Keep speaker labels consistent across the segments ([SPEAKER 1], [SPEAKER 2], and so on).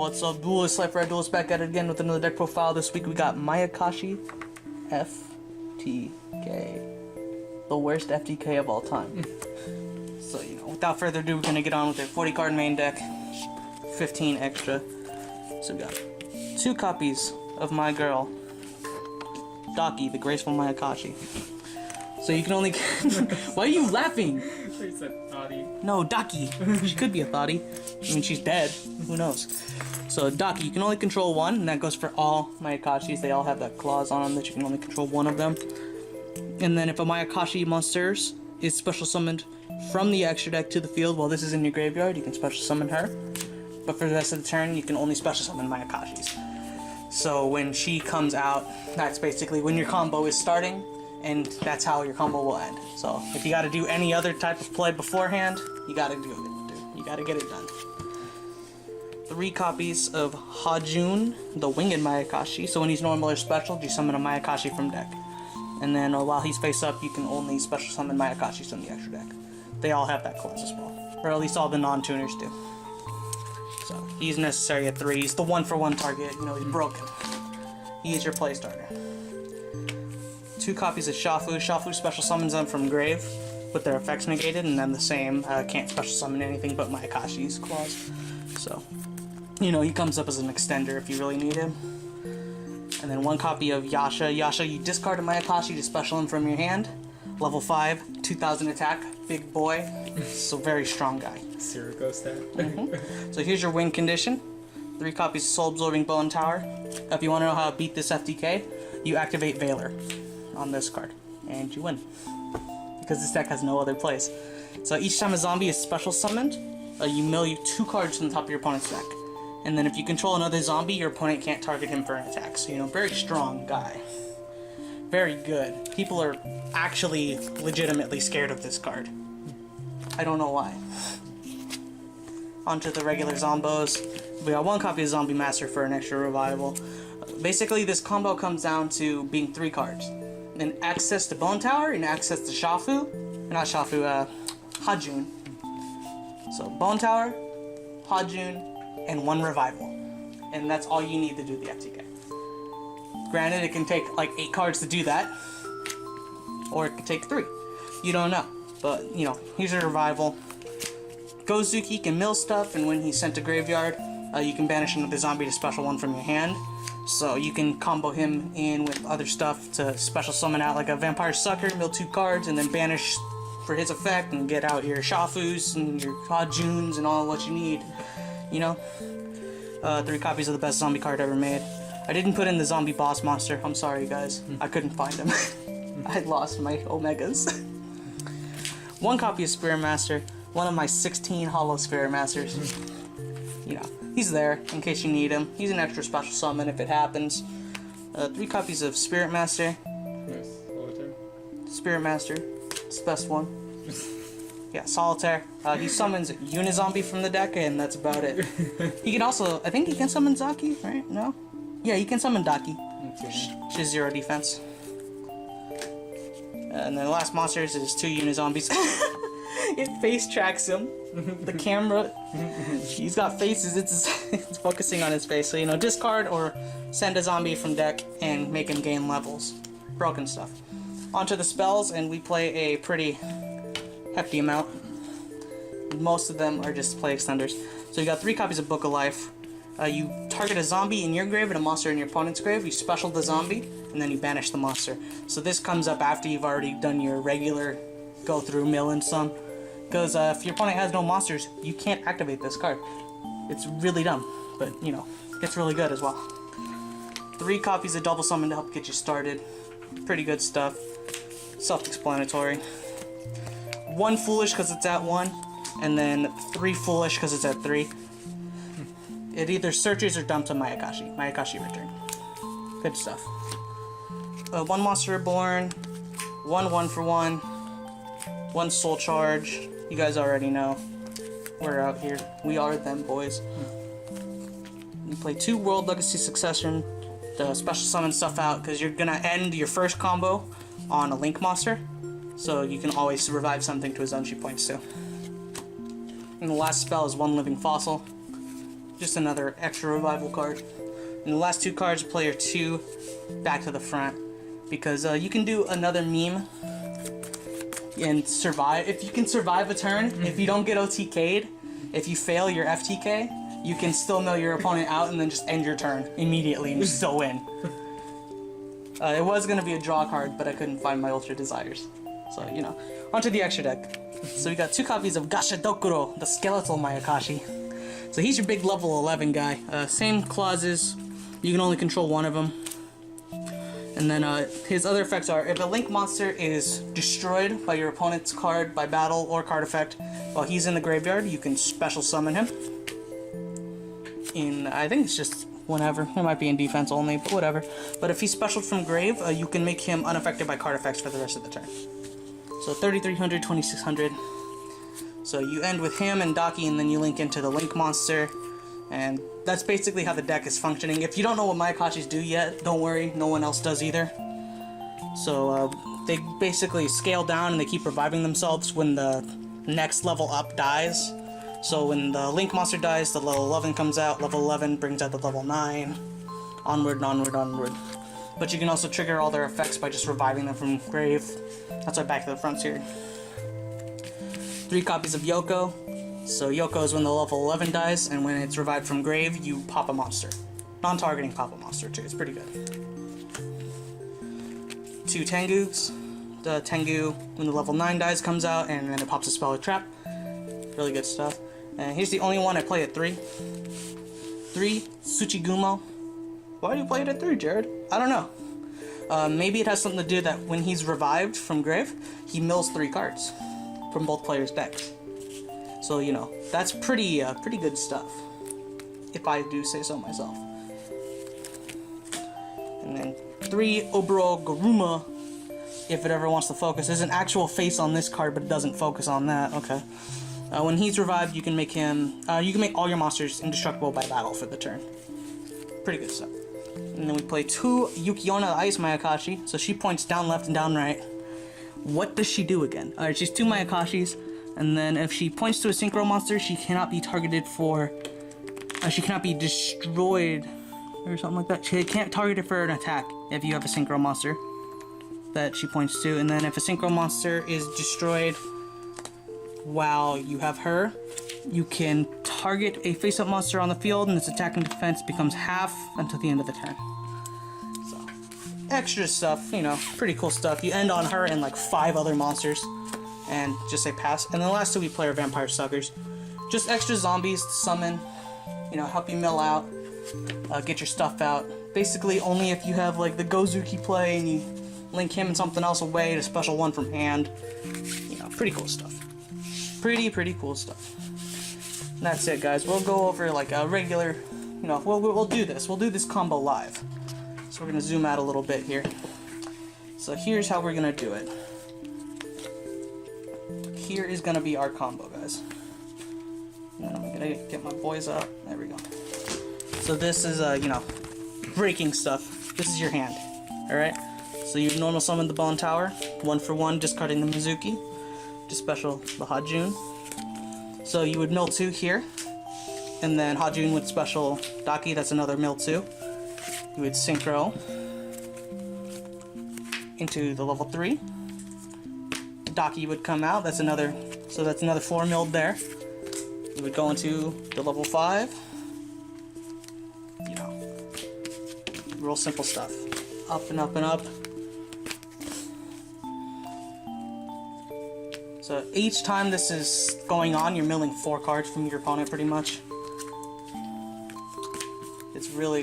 [SPEAKER 1] What's up, Duelist? Life Red Duelist back at it again with another deck profile. This week we got Mayakashi FTK. The worst FTK of all time. So, without further ado, we're gonna get on with their 40 card main deck. 15 extra. So we got 2 copies of my girl, Daki, the graceful Mayakashi. So you can only... Why are you laughing?
[SPEAKER 2] You said Thotty.
[SPEAKER 1] No, Daki. She could be a Thotty. I mean, she's dead. Who knows? So, Daki, you can only control 1, and that goes for all Mayakashis. They all have that clause on them that you can only control 1 of them. And then if a Mayakashi monster is special summoned from the extra deck to the field while this is in your graveyard, you can special summon her. But for the rest of the turn, you can only special summon Mayakashis. So when she comes out, that's basically when your combo is starting, and that's how your combo will end. So if you gotta do any other type of play beforehand, you gotta do it, dude. You gotta get it done. 3 copies of Hajun, the Winged Mayakashi. So when he's normal or special, you summon a Mayakashi from deck. And then while he's face up, you can only special summon Mayakashis from the extra deck. They all have that clause as well. Or at least all the non-tuners do. So he's necessary at 3. He's the 1-for-1 target. He's broken. He is your play starter. 2 copies of Shafu. Shafu special summons them from grave with their effects negated, and then the same. Can't special summon anything but Mayakashi's clause. So, he comes up as an extender if you really need him. And then 1 copy of Yasha. Yasha, you discard a Mayakashi to special him from your hand. Level 5, 2000 attack, big boy. So very strong guy.
[SPEAKER 2] Sirocco stat.
[SPEAKER 1] So here's your win condition. 3 copies of Soul Absorbing Bone Tower. If you want to know how to beat this FTK, you activate Valor on this card, and you win. Because this deck has no other place. So each time a zombie is special summoned, you mill 2 cards from the top of your opponent's deck. And then if you control another zombie, your opponent can't target him for an attack. So, very strong guy. Very good. People are actually legitimately scared of this card. I don't know why. Onto the regular zombos. We got 1 copy of Zombie Master for an extra revival. Basically, this combo comes down to being 3 cards. An access to Bone Tower, and access to Shafu. Not Shafu, Hajun. So, Bone Tower, Hajun, and 1 revival. And that's all you need to do the FTK. Granted, it can take like 8 cards to do that, or it could take 3. You don't know. But, here's a revival. Gozuki can mill stuff, and when he's sent to graveyard, you can banish another zombie to special 1 from your hand. So you can combo him in with other stuff to special summon out like a Vampire Sucker, mill 2 cards, and then banish for his effect, and get out your Shafus and your Hajuns and all what you need. 3 copies of the best zombie card ever made. I didn't put in the zombie boss monster. I'm sorry, guys. I couldn't find him. I lost my Omegas. 1 copy of Spirit Master. One of my 16 Hollow Spirit Masters. He's there in case you need him. He's an extra special summon if it happens. 3 copies of Spirit Master.
[SPEAKER 2] Yes, Solitaire.
[SPEAKER 1] Spirit Master. It's the best one. Yeah, Solitaire. He summons Unizombie from the deck, and that's about it. He can also... I think he can summon Zaki, right? No? Yeah, he can summon Daki. She's 0 defense. And then the last monsters is 2 Unizombies. It face tracks him. The camera, he's got faces, it's focusing on his face. So, discard or send a zombie from deck and make him gain levels. Broken stuff. Onto the spells, and we play a pretty hefty amount. Most of them are just play extenders. So you got 3 copies of Book of Life. You target a zombie in your grave and a monster in your opponent's grave. You special the zombie, and then you banish the monster. So this comes up after you've already done your regular go through mill and some. Because if your opponent has no monsters, you can't activate this card. It's really dumb, but it's really good as well. 3 copies of Double Summon to help get you started. Pretty good stuff. Self-explanatory. 1 Foolish because it's at 1, and then 3 Foolish because it's at 3. It either searches or dumps a Mayakashi. Mayakashi return. Good stuff. 1 Monster Reborn, 1 1-for-1, 1 Soul Charge. You guys already know. We're out here. We are them boys. You play 2 World Legacy Succession to special summon stuff out, because you're gonna end your first combo on a Link monster. So you can always revive something to his own she points to. And the last spell is 1 Living Fossil. just another extra revival card. And the last two cards, player 2, back to the front. Because you can do another meme and survive. If you can survive a turn, if you don't get OTK'd, if you fail your FTK, you can still mill your opponent out and then just end your turn immediately and you still win. It was going to be a draw card, but I couldn't find my Ultra Desires. So, you know. Onto the extra deck. So we got 2 copies of Gashadokuro, the skeletal Mayakashi. So he's your big level 11 guy. Same clauses. You can only control one of them. And then his other effects are, if a Link monster is destroyed by your opponent's card by battle or card effect while he's in the graveyard, you can special summon him. I think it's just whenever. It might be in defense only, but whatever. But if he's special from grave, you can make him unaffected by card effects for the rest of the turn. So 3300, 2600. So you end with him and Daki, and then you link into the Link monster. And that's basically how the deck is functioning. If you don't know what Mayakashis do yet, don't worry, no one else does either. So they basically scale down and they keep reviving themselves when the next level up dies. So when the Link monster dies, the level 11 comes out, level 11 brings out the level 9, onward and onward, onward. But you can also trigger all their effects by just reviving them from grave. That's why back to the front's here. 3 copies of YuGiOh. So YuGiOh is when the level 11 dies, and when it's revived from grave, you pop a monster. Non-targeting pop a monster too, it's pretty good. 2 Tengus. The Tengu, when the level 9 dies, comes out, and then it pops a spell or trap. Really good stuff. And here's the only one I play at 3. 3 Tsuchigumo. Why do you play it at 3, Jared? I don't know. Maybe it has something to do that when he's revived from grave, he mills 3 cards from both players' decks. So, you know, that's pretty good stuff, if I do say so myself. And then 3 Oboro Garuma, if it ever wants to focus. There's an actual face on this card, but it doesn't focus on that. Okay. When he's revived, you can make him, you can make all your monsters indestructible by battle for the turn. Pretty good stuff. And then we play 2 YuGiOh the Ice Mayakashi. So she points down left and down right. What does she do again? Alright, she's 2 Mayakashis. And then if she points to a synchro monster, she cannot be targeted for, she cannot be destroyed or something like that. She can't target it for an attack if you have a synchro monster that she points to. And then if a synchro monster is destroyed while you have her, you can target a face-up monster on the field and its attack and defense becomes half until the end of the turn. So, extra stuff, you know, pretty cool stuff. You end on her and like 5 other monsters and just say pass. And then the last 2 we play are Vampire Suckers. Just extra zombies to summon, you know, help you mill out, get your stuff out. Basically only if you have like the Gozuki play and you link him and something else away to special one from hand. You know, pretty cool stuff. Pretty cool stuff. And that's it, guys. We'll go over like a regular, you know, we'll do this. We'll do this combo live. So we're gonna zoom out a little bit here. So here's how we're gonna do it. Here is gonna be our combo, guys. And then I'm gonna get my boys up. There we go. So this is you know, breaking stuff. This is your hand. Alright? So you normal summon the Bone Tower, 1 for 1, discarding the Mizuki. Just special the Hajun. So you would mill 2 here, and then Hajun would special Daki, that's another mill 2. You would synchro into the level 3. Daki would come out, that's another 4 milled there. You would go into the level 5. You know, real simple stuff. Up and up and up. So each time this is going on, you're milling 4 cards from your opponent pretty much. It's really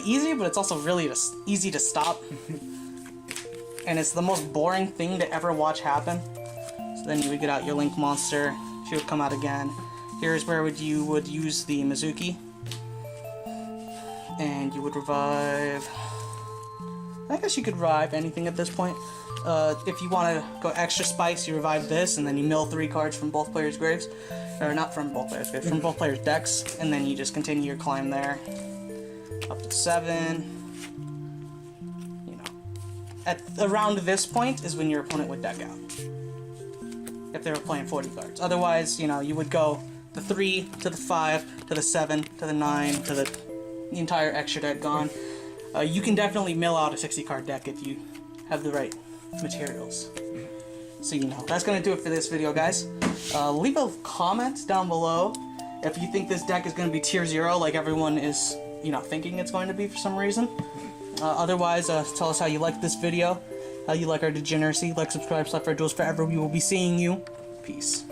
[SPEAKER 1] easy, but it's also really easy to stop. And it's the most boring thing to ever watch happen. So then you would get out your Link monster, she would come out again. Here's where you would use the Mizuki. And you would revive... I guess you could revive anything at this point. If you want to go extra spice, you revive this, and then you mill 3 cards from both players' graves. Or not from both players' graves, from both players' decks. And then you just continue your climb there. Up to 7. You know. Around this point is when your opponent would deck out. If they were playing 40 cards. Otherwise, you know, you would go the 3 to the 5 to the 7 to the 9 to the entire extra deck gone. You can definitely mill out a 60 card deck if you have the right materials. So you know, that's gonna do it for this video, guys. Leave a comment down below if you think this deck is gonna be tier 0 like everyone is, you know, thinking it's going to be for some reason. Otherwise, tell us how you like this video, how you like our degeneracy. Like, subscribe, stuff for duels forever. We will be seeing you. Peace.